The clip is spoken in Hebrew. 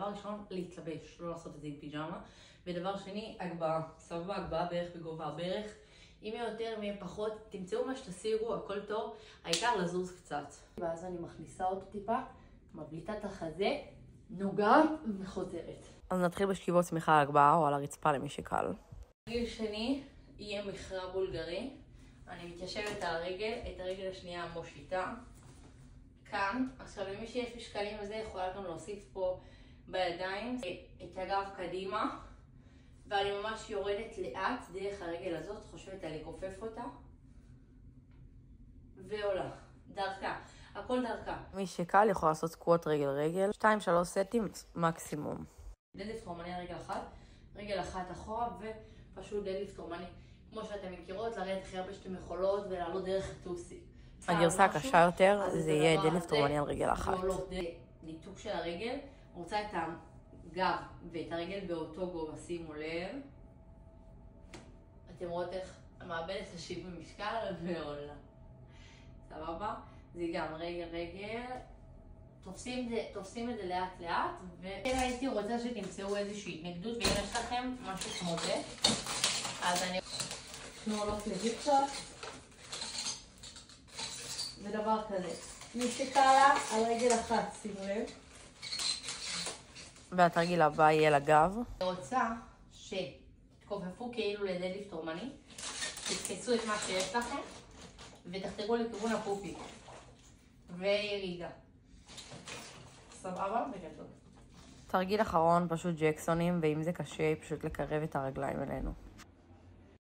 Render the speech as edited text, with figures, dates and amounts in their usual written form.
דבר ראשון, להתלבש, לא לעשות את זה עם פיג'מה. ודבר שני, הגבהה. סבבה, הגבהה בערך בגובה הברך. אם יהיה יותר, אם יהיה פחות, תמצאו מה שתשיגו, הכל טוב. העיקר לזוז קצת. ואז אני מכניסה אותו טיפה, מבליטה את החזה, נוגעת וחוזרת. אז נתחיל בשכיבות צמיחה על הגבהה או על הרצפה למי שקל. תרגיל שני יהיה מכרע בולגרי. אני מתיישבת על הרגל, את הרגל השנייה מושיטה. כאן, עכשיו למי שיש משקלים וזה, יכולה גם להוסיף פה בידיים את הגב קדימה. ואני ממש יורדת לאט דרך הרגל הזאת, חושבת על לכופף אותה. ועולה, דרכה, הכל דרכה. מי שקל יכול לעשות סקווט רגל, 2-3 סטים מקסימום. דדליפט רומני על רגל אחת אחורה ופשוט דדליפט רומני. כמו שאתם מכירות, לרדת הכי הרבה שאתם יכולות ולעלות דרך הטוסי. הגרסה הקשה יותר זה יהיה דדליפט רומני על רגל אחת. ניתוק של הרגל, רוצה את הגב ואת הרגל באותו גובה, שימו לב. אתם רואות איך המעבדת תשיב במשקל ועולה. סבבה? זה גם רגל. תופסים את זה לאט לאט. והייתי רוצה שתמצאו איזושהי התנגדות, ואם יש לכם משהו כמו זה, אז אני... נעולות לזיקצות. ודבר כזה. מי שקלה על רגל אחת, שימו לב. והתרגיל הבא יהיה לגב. אני רוצה שתכופפו כאילו לדדליפט רומני, תתפסו את מה שיש לכם, ותחתרו לכיוון הפופי. וירידה. סבבה? בגדול. תרגיל אחרון, פשוט ג'קסונים, ואם זה קשה, פשוט לקרב את הרגליים אלינו.